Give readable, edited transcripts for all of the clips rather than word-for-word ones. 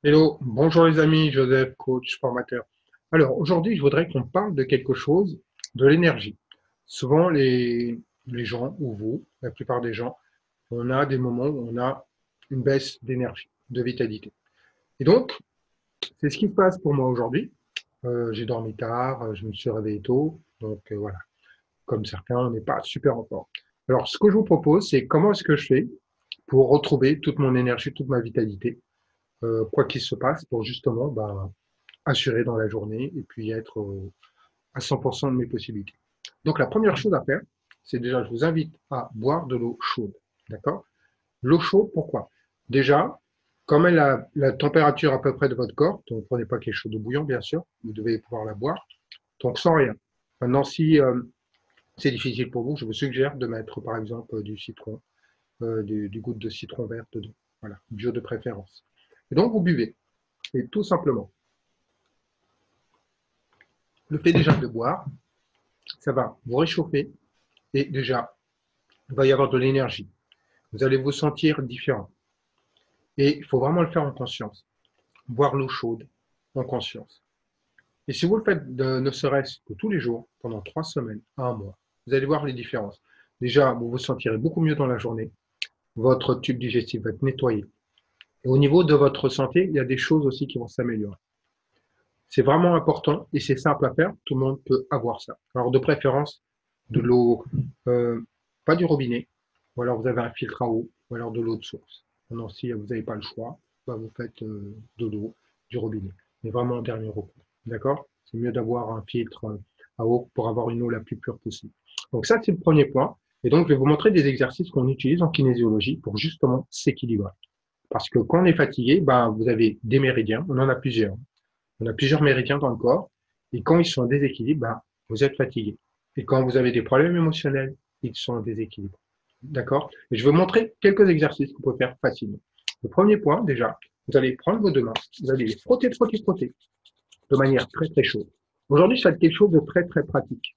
Hello, bonjour les amis, Joseph, coach, formateur. Alors aujourd'hui, je voudrais qu'on parle de quelque chose, de l'énergie. Souvent, les gens, ou vous, la plupart des gens, on a des moments où on a une baisse d'énergie, de vitalité. Et donc, c'est ce qui se passe pour moi aujourd'hui. J'ai dormi tard, je me suis réveillé tôt, donc voilà. Comme certains, on n'est pas super en forme. Alors, ce que je vous propose, c'est comment est-ce que je fais pour retrouver toute mon énergie, toute ma vitalité, quoi qu'il se passe, pour justement assuré dans la journée et puis être à 100% de mes possibilités. Donc la première chose à faire, c'est déjà, je vous invite à boire de l'eau chaude. D'accord? L'eau chaude, pourquoi? Déjà, comme elle a la température à peu près de votre corps, donc prenez pas quelque chose de bouillant, bien sûr, vous devez pouvoir la boire, donc sans rien. Maintenant, si c'est difficile pour vous, je vous suggère de mettre par exemple du citron, du goutte de citron vert dedans. Voilà, bio de préférence. Et donc vous buvez, et tout simplement. Le fait déjà de boire, ça va vous réchauffer et déjà, il va y avoir de l'énergie. Vous allez vous sentir différent. Et il faut vraiment le faire en conscience. Boire l'eau chaude en conscience. Et si vous le faites ne serait-ce que tous les jours, pendant 3 semaines à un mois, vous allez voir les différences. Déjà, vous vous sentirez beaucoup mieux dans la journée. Votre tube digestif va être nettoyé. Et au niveau de votre santé, il y a des choses aussi qui vont s'améliorer. C'est vraiment important et c'est simple à faire. Tout le monde peut avoir ça. Alors, de préférence, de l'eau, euh, pas du robinet, ou alors vous avez un filtre à eau, ou alors de l'eau de source. Maintenant, si vous n'avez pas le choix, vous faites de l'eau, du robinet. Mais vraiment en dernier recours. D'accord? C'est mieux d'avoir un filtre à eau pour avoir une eau la plus pure possible. Donc ça, c'est le premier point. Et donc, je vais vous montrer des exercices qu'on utilise en kinésiologie pour justement s'équilibrer. Parce que quand on est fatigué, vous avez des méridiens, on en a plusieurs. On a plusieurs méridiens dans le corps. Et quand ils sont en déséquilibre, vous êtes fatigué. Et quand vous avez des problèmes émotionnels, ils sont en déséquilibre. D'accord? Et je vais vous montrer quelques exercices que vous pouvez faire facilement. Le premier point, déjà, vous allez prendre vos deux mains, vous allez les frotter, frotter, frotter, de manière très, très chaude. Aujourd'hui, ça va être quelque chose de très, très pratique.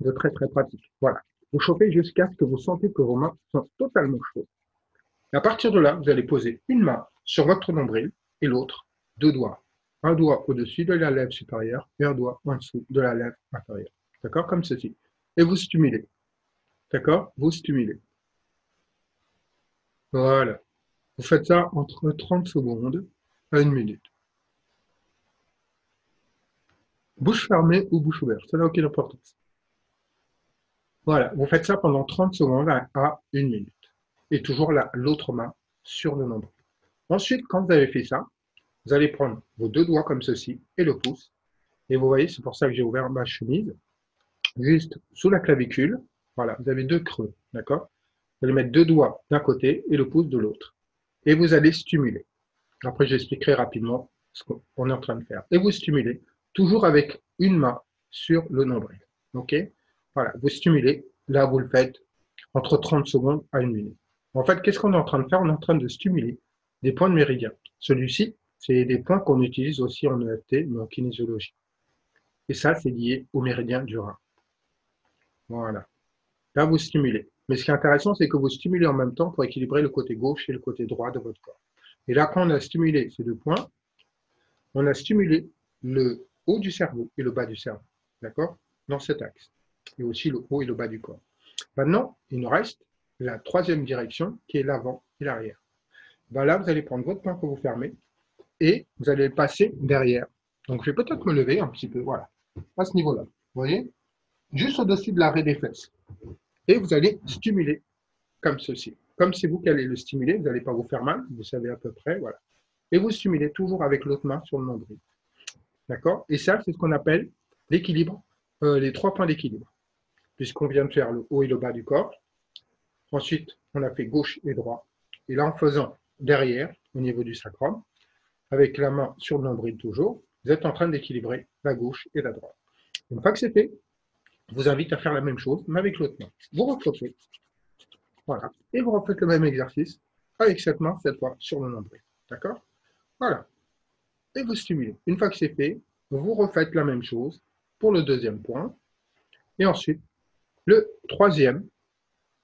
De très, très pratique. Voilà. Vous chauffez jusqu'à ce que vous sentez que vos mains sont totalement chaudes. Et à partir de là, vous allez poser une main sur votre nombril et l'autre, deux doigts. Un doigt au-dessus de la lèvre supérieure et un doigt en dessous de la lèvre inférieure. D'accord? Comme ceci. Et vous stimulez. D'accord? Vous stimulez. Voilà. Vous faites ça entre 30 secondes à une minute. Bouche fermée ou bouche ouverte, ça n'a aucune importance. Voilà. Vous faites ça pendant 30 secondes à une minute. Et toujours l'autre main sur le nombril. Ensuite, quand vous avez fait ça, vous allez prendre vos deux doigts comme ceci et le pouce. Et vous voyez, c'est pour ça que j'ai ouvert ma chemise, juste sous la clavicule. Voilà, vous avez deux creux, d'accord? Vous allez mettre deux doigts d'un côté et le pouce de l'autre. Et vous allez stimuler. Après, j'expliquerai rapidement ce qu'on est en train de faire. Et vous stimulez, toujours avec une main sur le nombril. OK? Voilà, vous stimulez. Là, vous le faites entre 30 secondes à une minute. En fait, qu'est-ce qu'on est en train de faire? On est en train de stimuler des points de méridien. Celui-ci, c'est des points qu'on utilise aussi en EFT, mais en kinésiologie. Et ça, c'est lié au méridien du rein. Voilà. Là, vous stimulez. Mais ce qui est intéressant, c'est que vous stimulez en même temps pour équilibrer le côté gauche et le côté droit de votre corps. Et là, quand on a stimulé ces deux points, on a stimulé le haut du cerveau et le bas du cerveau. D'accord? Dans cet axe. Et aussi le haut et le bas du corps. Maintenant, il nous reste la troisième direction qui est l'avant et l'arrière. Là, vous allez prendre votre poing que vous fermez et vous allez le passer derrière. Donc, je vais peut-être me lever un petit peu. Voilà. À ce niveau-là. Vous voyez? Juste au-dessus de l'arrêt des fesses. Et vous allez stimuler comme ceci. Comme c'est vous qui allez le stimuler, vous n'allez pas vous faire mal, vous savez à peu près, voilà. Et vous stimulez toujours avec l'autre main sur le nombril. D'accord? Et ça, c'est ce qu'on appelle l'équilibre, les 3 points d'équilibre. Puisqu'on vient de faire le haut et le bas du corps. Ensuite, on a fait gauche et droit. Et là, en faisant derrière, au niveau du sacrum, avec la main sur le nombril toujours, vous êtes en train d'équilibrer la gauche et la droite. Une fois que c'est fait, je vous invite à faire la même chose, mais avec l'autre main. Vous refaites. Voilà. Et vous refaites le même exercice avec cette main, cette fois, sur le nombril. D'accord? Voilà. Et vous stimulez. Une fois que c'est fait, vous refaites la même chose pour le deuxième point. Et ensuite, le troisième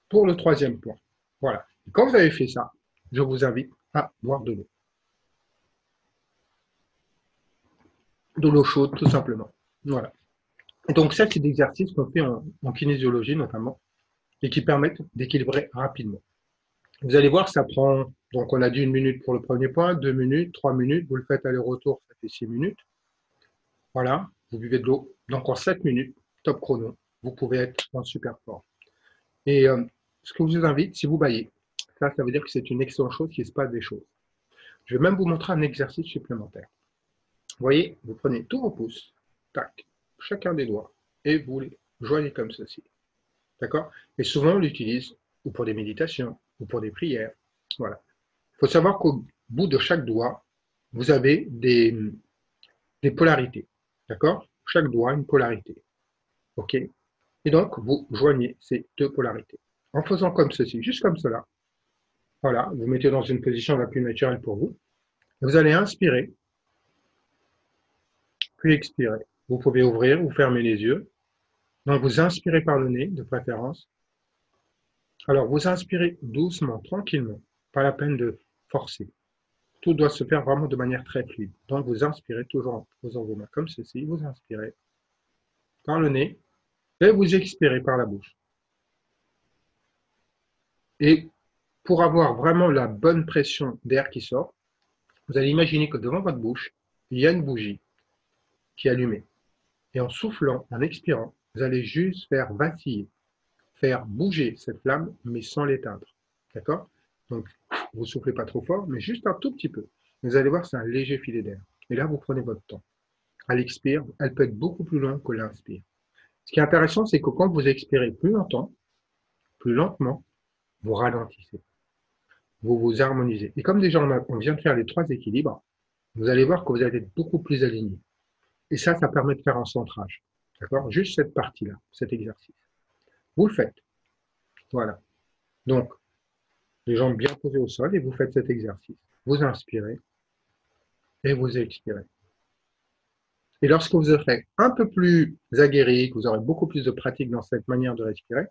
pour le troisième point. Voilà. Et quand vous avez fait ça, je vous invite à boire de l'eau. de l'eau chaude, tout simplement. Voilà. Et donc ça, c'est des exercices qu'on fait en kinésiologie notamment, et qui permettent d'équilibrer rapidement. Vous allez voir, ça prend, donc on a dit 1 minute pour le premier point, 2 minutes, 3 minutes, vous le faites aller-retour, ça fait 6 minutes. Voilà, vous buvez de l'eau. Donc en 7 minutes, top chrono, vous pouvez être en super forme. Et ce que je vous invite, si vous baillez, ça veut dire que c'est une excellente chose, qu'il se passe des choses. Je vais même vous montrer un exercice supplémentaire. Vous voyez, vous prenez tous vos pouces, tac, chacun des doigts, et vous les joignez comme ceci. D'accord? Et souvent, on l'utilise ou pour des méditations, ou pour des prières. Voilà. Il faut savoir qu'au bout de chaque doigt, vous avez des polarités. D'accord? Chaque doigt a une polarité. OK? Et donc, vous joignez ces deux polarités. En faisant comme ceci, juste comme cela. Voilà, vous mettez dans une position la plus naturelle pour vous. Vous allez inspirer, puis expirer. Vous pouvez ouvrir ou fermer les yeux. Donc, vous inspirez par le nez, de préférence. Alors, vous inspirez doucement, tranquillement, pas la peine de forcer. Tout doit se faire vraiment de manière très fluide. Donc, vous inspirez toujours en posant vos mains comme ceci. Vous inspirez par le nez et vous expirez par la bouche. Et pour avoir vraiment la bonne pression d'air qui sort, vous allez imaginer que devant votre bouche, il y a une bougie qui est allumée. Et en soufflant, en expirant, vous allez juste faire vaciller, faire bouger cette flamme, mais sans l'éteindre. D'accord? Donc, vous soufflez pas trop fort, mais juste un tout petit peu. Vous allez voir, c'est un léger filet d'air. Et là, vous prenez votre temps. À l'expire, elle peut être beaucoup plus longue que l'inspire. Ce qui est intéressant, c'est que quand vous expirez plus longtemps, plus lentement, vous ralentissez, vous vous harmonisez. Et comme déjà on vient de faire les 3 équilibres, vous allez voir que vous allez être beaucoup plus aligné. Et ça permet de faire un centrage. D'accord? Juste cette partie-là, cet exercice. Vous le faites. Voilà. Donc, les jambes bien posées au sol et vous faites cet exercice. Vous inspirez et vous expirez. Et lorsque vous serez un peu plus aguerri, que vous aurez beaucoup plus de pratique dans cette manière de respirer,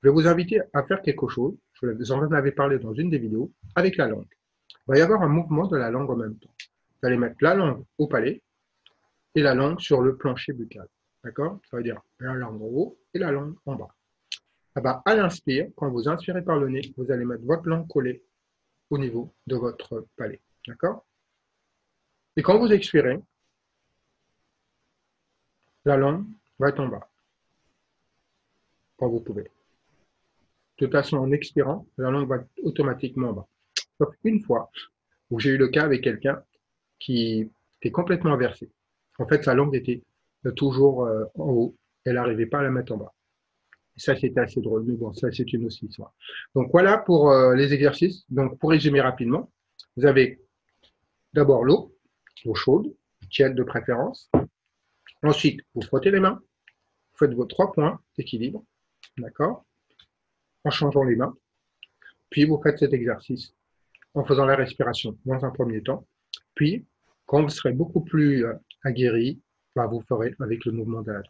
je vais vous inviter à faire quelque chose, je vous en avais parlé dans une des vidéos, avec la langue. Il va y avoir un mouvement de la langue en même temps. Vous allez mettre la langue au palais et la langue sur le plancher buccal. D'accord? Ça veut dire la langue en haut et la langue en bas. Ah bah, à l'inspire, quand vous inspirez par le nez, vous allez mettre votre langue collée au niveau de votre palais. D'accord? Et quand vous expirez, la langue va être en bas, quand vous pouvez. De toute façon, en expirant, la langue va automatiquement en bas. Sauf une fois où j'ai eu le cas avec quelqu'un qui était complètement inversé. En fait, sa langue était toujours en haut. Elle n'arrivait pas à la mettre en bas. Et ça, c'était assez drôle. Mais bon, ça, c'est une autre histoire. Donc, voilà pour les exercices. Donc, pour résumer rapidement, vous avez d'abord l'eau chaude, tiède de préférence. Ensuite, vous frottez les mains. Vous faites vos 3 points d'équilibre. D'accord? En changeant les mains. Puis, vous faites cet exercice en faisant la respiration dans un premier temps. Puis, quand vous serez beaucoup plus aguerri, bah, vous ferez avec le mouvement de la langue.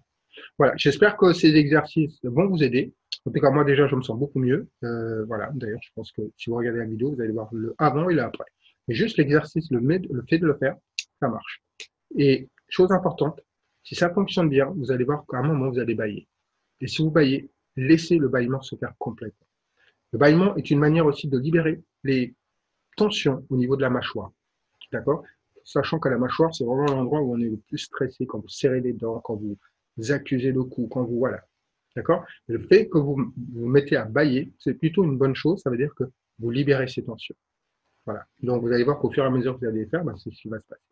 Voilà, j'espère que ces exercices vont vous aider. En tout cas, moi déjà, je me sens beaucoup mieux. Voilà, d'ailleurs, je pense que si vous regardez la vidéo, vous allez voir le avant et le après. Mais juste l'exercice, le fait de le faire, ça marche. Et chose importante, si ça fonctionne bien, vous allez voir qu'à un moment, vous allez bâiller. Et si vous bâillez, laissez le bâillement se faire complètement. Le bâillement est une manière aussi de libérer les tensions au niveau de la mâchoire. D'accord? Sachant que la mâchoire, c'est vraiment l'endroit où on est le plus stressé, quand vous serrez les dents, quand vous accusez le cou, quand vous, voilà. D'accord? Le fait que vous vous mettez à bâiller, c'est plutôt une bonne chose, ça veut dire que vous libérez ces tensions. Voilà. Donc, vous allez voir qu'au fur et à mesure que vous allez les faire, c'est ce qui va se passer.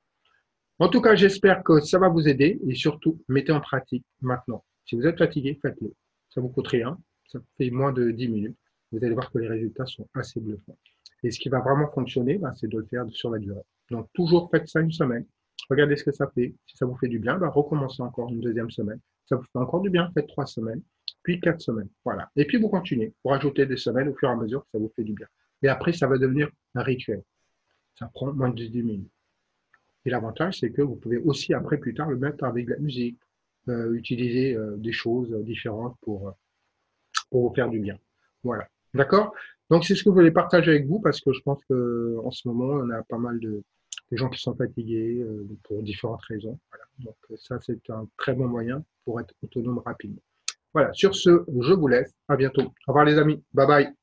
En tout cas, j'espère que ça va vous aider et surtout, mettez en pratique maintenant. Si vous êtes fatigué, faites-le. Ça vous coûte rien. Ça fait moins de 10 minutes. Vous allez voir que les résultats sont assez bluffants. Et ce qui va vraiment fonctionner, c'est de le faire sur la durée. Donc, toujours faites ça une semaine. Regardez ce que ça fait. Si ça vous fait du bien, recommencez encore une deuxième semaine. Ça vous fait encore du bien, faites 3 semaines, puis 4 semaines. Voilà. Et puis, vous continuez. Vous rajoutez des semaines au fur et à mesure que ça vous fait du bien. Et après, ça va devenir un rituel. Ça prend moins de 10 minutes. Et l'avantage, c'est que vous pouvez aussi, après, plus tard, le mettre avec de la musique, utiliser des choses différentes pour vous faire du bien. Voilà. D'accord? Donc, c'est ce que je voulais partager avec vous parce que je pense que en ce moment, on a pas mal de des gens qui sont fatigués pour différentes raisons. Voilà. Donc ça, c'est un très bon moyen pour être autonome rapidement. Voilà, sur ce, je vous laisse. À bientôt. Au revoir les amis. Bye bye.